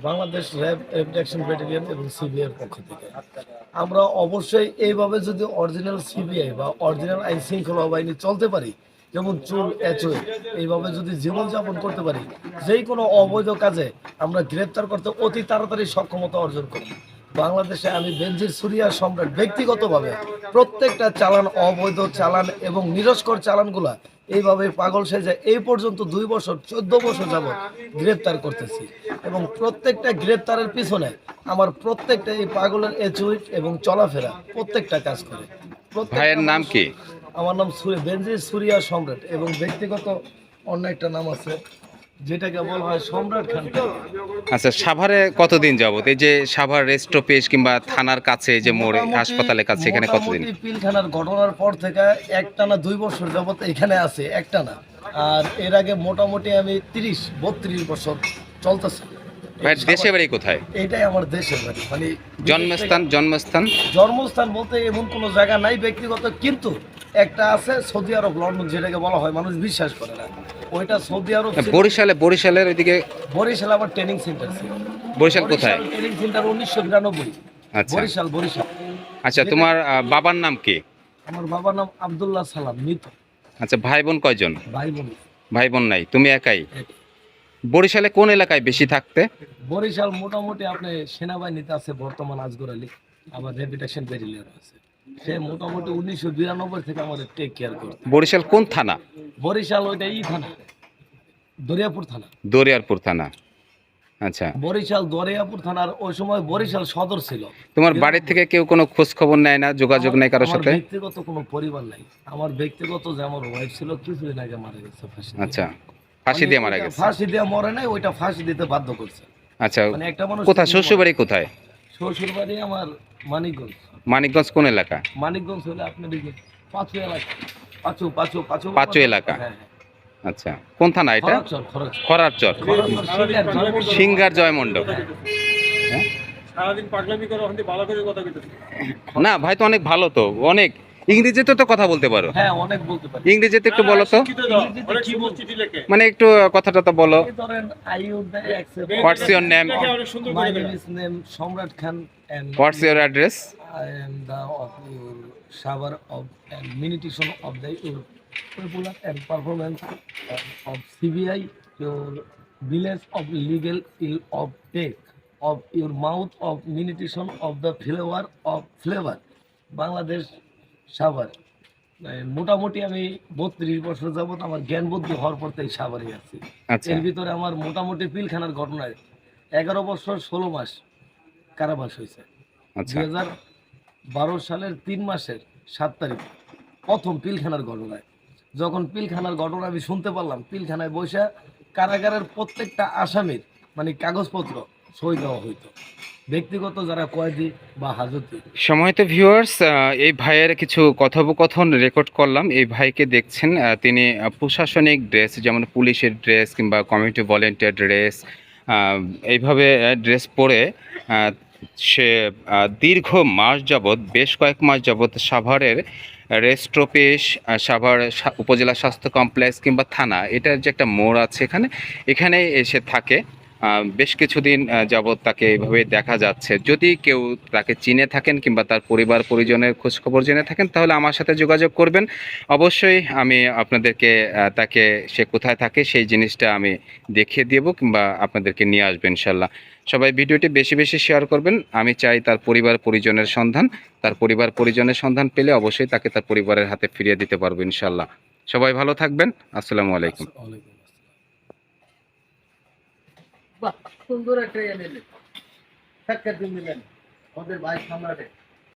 Bangladesh RAB action battalion এবং CBI এর পক্ষ থেকে আমরা অবশ্যই এইভাবে যদি অরিজিনাল সিবিআই বা অরিজিনাল আইন শৃঙ্খলা বাহিনী চলতে পারি, যেমন চুল এচোয় এইভাবে যদি জীবনযাপন করতে পারি, যেই কোনো অবৈধ কাজে আমরা গ্রেপ্তার করতে অতি তাড়াতাড়ি সক্ষমতা অর্জন করি। বাংলাদেশে আমি বেনজির সুরিয়া সম্রাট ব্যক্তিগতভাবে প্রত্যেকটা চালান, অবৈধ চালান এবং নিরস্কর চালানগুলা এইভাবে পাগল সেজে এই পর্যন্ত 2 বছর 14 বছর যাবৎ গ্রেপ্তার করতেছি এবং প্রত্যেকটা গ্রেপ্তারের পিছনে আমার প্রত্যেকটা এই পাগলের এচুইট এবং চলাফেরা প্রত্যেকটা কাজ করে। ভাইয়ের নাম কি? আমার নাম বেনজির সুরিয়া সম্রাট এবং ব্যক্তিগত অন্য একটা নাম আছে যেটাকে বলা হয় সম্রাট খান। আচ্ছা, সাভারে কতদিন যাবত? এই যে সাভার রেস্ট অফিস কিংবা থানার কাছে যে মোড়ে হাসপাতালের কাছে, এখানে কতদিন? পিলখানার ঘটনার পর থেকে একটানা 2 বছর যাবত এখানে আছে একটানা। আর এর আগে মোটামুটি আমি 30-32 বছর চলতেছে। দেশে বাড়ি কোথায়? এটাই আমার দেশের বাড়ি। মানে জন্মস্থান বলতে এমন কোনো জায়গা নাই ব্যক্তিগত, কিন্তু একটা আছে সৌদি আরব, লন্ডন যেটাকে বলা হয়, মানুষ বিশ্বাস করে না ওইটা সৌদি আরব। বরিশালের ওইদিকে? বরিশাল আমার ট্রেনিং সেন্টার ছিল। বরিশাল কোথায়? Training centre 1992। আচ্ছা, বরিশাল। আচ্ছা, তোমার বাবার নাম কি? আমার বাবার নাম আব্দুল্লাহ সালাম, মৃত। আচ্ছা, ভাই বোন কয়জন? ভাই বোন নাই, তুমি একাই? বরিশালে কোন এলাকায় বেশি থাকতে? বরিশাল মোটামুটি আপনি সেনাবাহিনীতে আছে বর্তমান আজগর আলী, আবার র্যাপিড অ্যাকশন ব্যাটালিয়ন আছে। সে মোটামুটি 1992 থেকে আমাদের টেক কেয়ার করে। বরিশাল কোন থানা? বরিশাল ওইটা থানা, দরিয়ারপুর থানা। আচ্ছা, বরিশাল দরিয়াপুর থানার ওই সময় বরিশাল সদর ছিল। তোমার বাড়ি থেকে কেউ কোনো খোঁজ খবর নেয় না, যোগাযোগ নেই কারোর সাথে? ব্যক্তিগত কোনো পরিবার নাই আমার। ব্যক্তিগত যে আমার ওয়াইফ ছিল কিছুদিন আগে মারা গেছে ফাঁসি। আচ্ছা, ফাঁসি দিয়ে মারা গেছে? ফাঁসি দিয়ে মরে নাই, ওইটা ফাঁসি দিতে বাধ্য করছে। আচ্ছা, মানে একটা মানুষ। কোথায় শ্বশুর বাড়ি কোথায়? শ্বশুর বাড়ি আমার মানিকগঞ্জ। মানিকগঞ্জ কোন এলাকা? মানিকগঞ্জ হলে আপনার পাঁচু এলাকা। পাঁচু এলাকা। আচ্ছা, কোন থানা এটা? খরারচর। সিঙ্গার জয়মণ্ডপ। না ভাই, তো অনেক ভালো, তো অনেক ইংরেজিতে তো কথা বলতে পারো? হ্যাঁ, অনেক বলতে পারি। ইংরেজিতে একটু বলো তো, মানে একটু কথাটা তো বলো। What's your name? My name is Samrat Khan. What's your address? I am the of your shower of and minutition of the your popular and performance of CBI, your village of legal ill of take of your mouth of minutition of the flavor Bangladesh Savar. মোটামুটি আমি 32 বছর যাবত আমার জ্ঞান বুদ্ধি হওয়ার পর থেকে সাভারে আছি। এর ভিতরে আমার মোটামুটি পিলখানার ঘটনায় 11 বছর 16 মাস কারাবাস হয়েছে। 2012 সালের 3 মাসের 7 তারিখ প্রথম পিলখানার ঘটনায়, যখন পিলখানার ঘটনা আমি শুনতে পারলাম, পিলখানায় বসে কারাগারের প্রত্যেকটা আসামির মানে কাগজপত্র সই দেওয়া হইতো, ব্যক্তিগত যারা কয়েদি বা হাজতি। সময়ত ভিউয়ার্স, এই ভাইয়ের কিছু কথোপকথন রেকর্ড করলাম। এই ভাইকে দেখছেন, তিনি প্রশাসনিক ড্রেস, যেমন পুলিশের ড্রেস কিংবা কমিউনিটি ভলেন্টিয়ার ড্রেস, এইভাবে ড্রেস পরে সে দীর্ঘ মাস যাবৎ, বেশ কয়েক মাস যাবৎ সাভারের রেস্ট অফিস, সাভার উপজেলা স্বাস্থ্য কমপ্লেক্স কিংবা থানা, এটার যে একটা মোড় আছে এখানে এসে থাকে। বেশ কিছুদিন যাবৎ তাকে এইভাবে দেখা যাচ্ছে। যদি কেউ তাকে চিনে থাকেন কিংবা তার পরিবার পরিজনের খোঁজখবর জেনে থাকেন, তাহলে আমার সাথে যোগাযোগ করবেন। অবশ্যই আমি আপনাদেরকে তাকে, সে কোথায় থাকে সেই জিনিসটা আমি দেখিয়ে দেব কিংবা আপনাদেরকে নিয়ে আসবো ইনশাল্লাহ। সবাই ভিডিওটি বেশি বেশি শেয়ার করবেন। আমি চাই তার পরিবার পরিজনের সন্ধান পেলে অবশ্যই তাকে তার পরিবারের হাতে ফিরিয়ে দিতে পারবো ইনশাল্লাহ। সবাই ভালো থাকবেন। আসসালামু আলাইকুম। সুন্দর একটা সাক্ষাৎ দিলেন আমাদের ভাই সম্রাটে।